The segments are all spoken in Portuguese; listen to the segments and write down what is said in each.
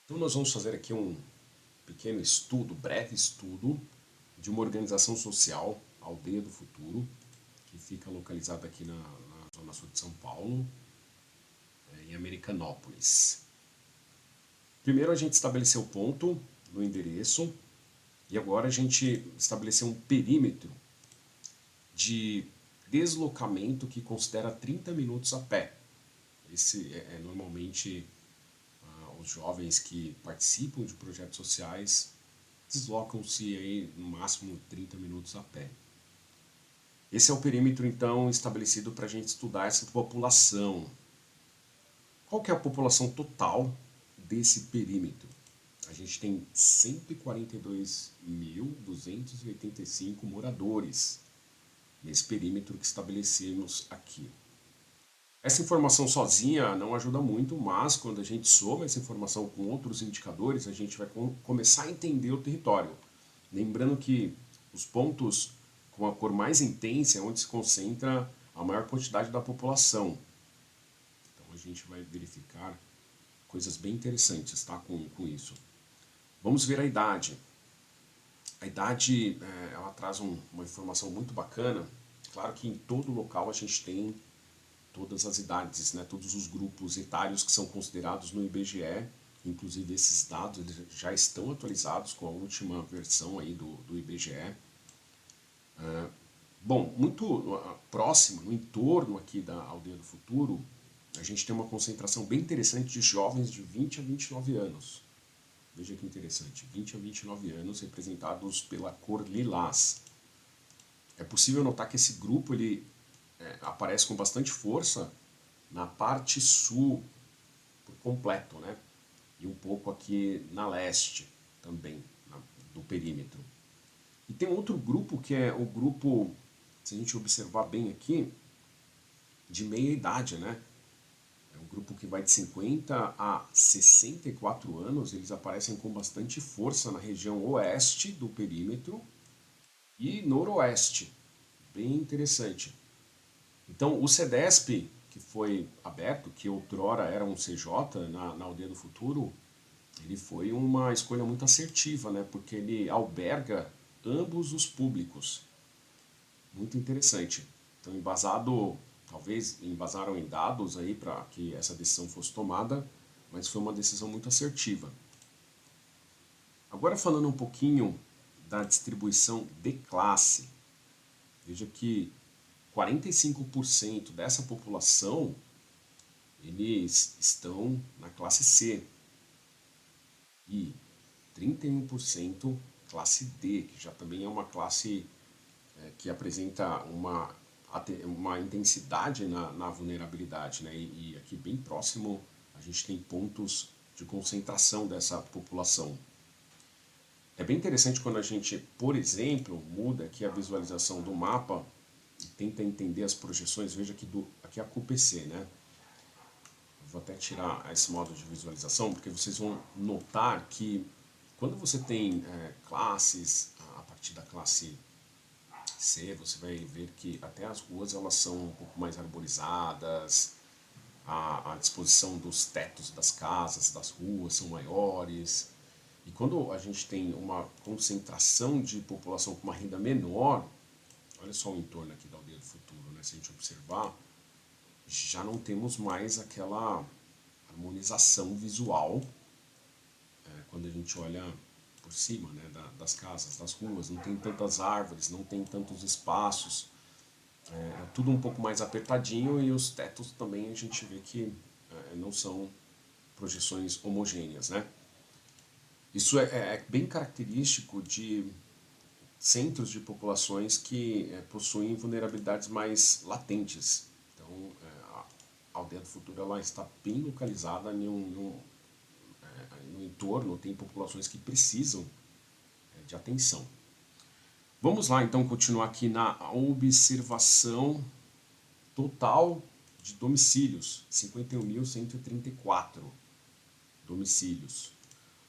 Então nós vamos fazer aqui um pequeno estudo, breve estudo, de uma organização social, Aldeia do Futuro, que fica localizada aqui na zona sul de São Paulo, em Americanópolis. Primeiro a gente estabeleceu o ponto no endereço e agora a gente estabeleceu um perímetro de deslocamento que considera 30 minutos a pé. Esse é normalmente os jovens que participam de projetos sociais deslocam-se aí no máximo 30 minutos a pé. Esse é o perímetro então estabelecido para a gente estudar essa população. Qual que é a população total desse perímetro? A gente tem 142.285 moradores nesse perímetro que estabelecemos aqui. Essa informação sozinha não ajuda muito, mas quando a gente soma essa informação com outros indicadores, a gente vai começar a entender o território. Lembrando que os pontos com a cor mais intensa é onde se concentra a maior quantidade da população. Então a gente vai verificar coisas bem interessantes, tá, com isso. Vamos ver a idade. A idade ela traz uma informação muito bacana. Claro que em todo local a gente tem todas as idades, né, todos os grupos etários que são considerados no IBGE. Inclusive esses dados eles já estão atualizados com a última versão aí do IBGE. Bom, muito próximo, no entorno aqui da Aldeia do Futuro, a gente tem uma concentração bem interessante de jovens de 20 a 29 anos. Veja que interessante, 20 a 29 anos representados pela cor lilás. É possível notar que esse grupo ele aparece com bastante força na parte sul por completo, né? E um pouco aqui na leste também, do perímetro. E tem outro grupo que é o grupo, se a gente observar bem aqui, de meia idade, né? É um grupo que vai de 50 a 64 anos, eles aparecem com bastante força na região oeste do perímetro e noroeste. Bem interessante. Então, o CEDESP, que foi aberto, que outrora era um CJ na Aldeia do Futuro, ele foi uma escolha muito assertiva, né? Porque ele alberga ambos os públicos. Muito interessante. Então, embasado, talvez embasaram em dados aí para que essa decisão fosse tomada, mas foi uma decisão muito assertiva. Agora falando um pouquinho da distribuição de classe, veja que 45% dessa população eles estão na classe C e 31% classe D, que já também é uma classe que apresenta uma intensidade na vulnerabilidade. Né? E aqui bem próximo a gente tem pontos de concentração dessa população. É bem interessante quando a gente, por exemplo, muda aqui a visualização do mapa e tenta entender as projeções. Veja aqui é a QPC, né? Vou até tirar esse modo de visualização, porque vocês vão notar que quando você tem classes, a partir da classe C, você vai ver que até as ruas elas são um pouco mais arborizadas, a disposição dos tetos das casas, das ruas são maiores. E quando a gente tem uma concentração de população com uma renda menor, olha só o entorno aqui da Aldeia do Futuro, né? Se a gente observar, já não temos mais aquela harmonização visual quando a gente olha por cima, né, das casas, das ruas, não tem tantas árvores, não tem tantos espaços, é tudo um pouco mais apertadinho e os tetos também a gente vê que não são projeções homogêneas, né? Isso é bem característico de centros de populações que possuem vulnerabilidades mais latentes. Então, a Aldeia do Futuro ela está bem localizada no entorno, tem populações que precisam de atenção. Vamos lá então continuar aqui na observação total de domicílios, 51.134 domicílios.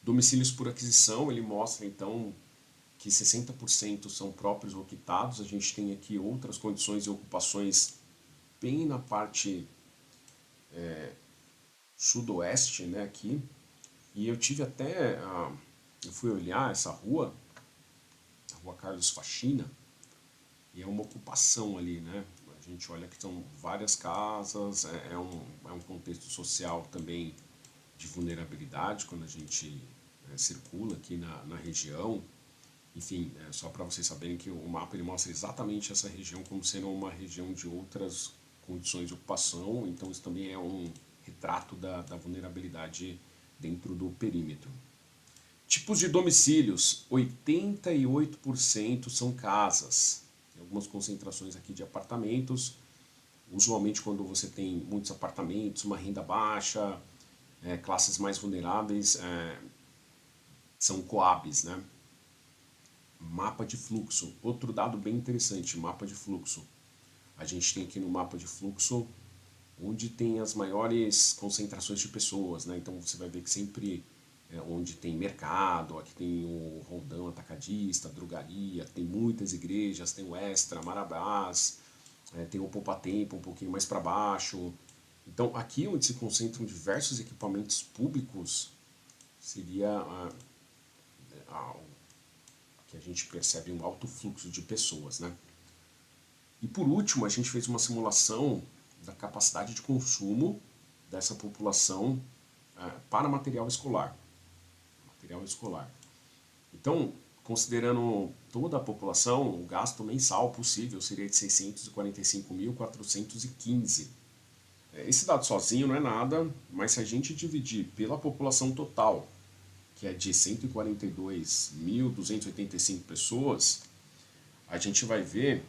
Domicílios por aquisição, ele mostra então que 60% são próprios ou quitados. A gente tem aqui outras condições e ocupações bem na parte sudoeste, né, aqui. E eu tive até, eu fui olhar essa rua, a Rua Carlos Faxina, e é uma ocupação ali, né? A gente olha que são várias casas, é um contexto social também de vulnerabilidade quando a gente circula aqui na região. Enfim, só para vocês saberem que o mapa ele mostra exatamente essa região como sendo uma região de outras condições de ocupação, então isso também é um retrato da vulnerabilidade dentro do perímetro. Tipos de domicílios: 88% são casas. Tem algumas concentrações aqui de apartamentos. Usualmente, quando você tem muitos apartamentos, uma renda baixa, classes mais vulneráveis, são coabs, né? Mapa de fluxo. Outro dado bem interessante, mapa de fluxo. A gente tem aqui no mapa de fluxo onde tem as maiores concentrações de pessoas, né? Então você vai ver que sempre onde tem mercado, aqui tem o Rondão Atacadista, drogaria, tem muitas igrejas, tem o Extra, Marabás, tem o Poupa Tempo um pouquinho mais para baixo. Então aqui onde se concentram diversos equipamentos públicos seria que a gente percebe um alto fluxo de pessoas, né? E por último, a gente fez uma simulação da capacidade de consumo dessa população para material escolar. Material escolar. Então, considerando toda a população, o gasto mensal possível seria de 645.415. Esse dado sozinho não é nada, mas se a gente dividir pela população total, que é de 142.285 pessoas, a gente vai ver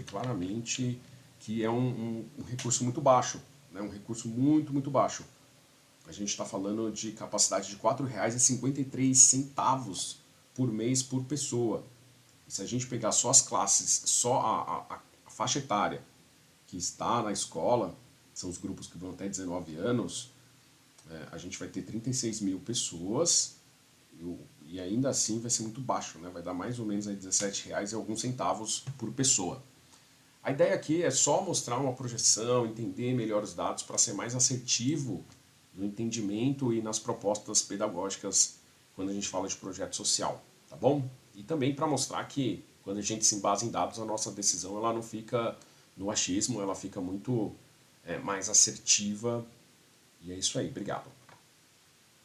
claramente que é um recurso muito baixo, né? Um recurso muito, muito baixo. A gente está falando de capacidade de R$ 4,53 por mês por pessoa. E se a gente pegar só as classes, só a faixa etária que está na escola, são os grupos que vão até 19 anos, a gente vai ter 36 mil pessoas e ainda assim vai ser muito baixo, né? Vai dar mais ou menos R$17 e alguns centavos por pessoa. A ideia aqui é só mostrar uma projeção, entender melhor os dados para ser mais assertivo no entendimento e nas propostas pedagógicas quando a gente fala de projeto social, tá bom? E também para mostrar que quando a gente se embasa em dados, a nossa decisão ela não fica no achismo, ela fica muito mais assertiva. E é isso aí, obrigado.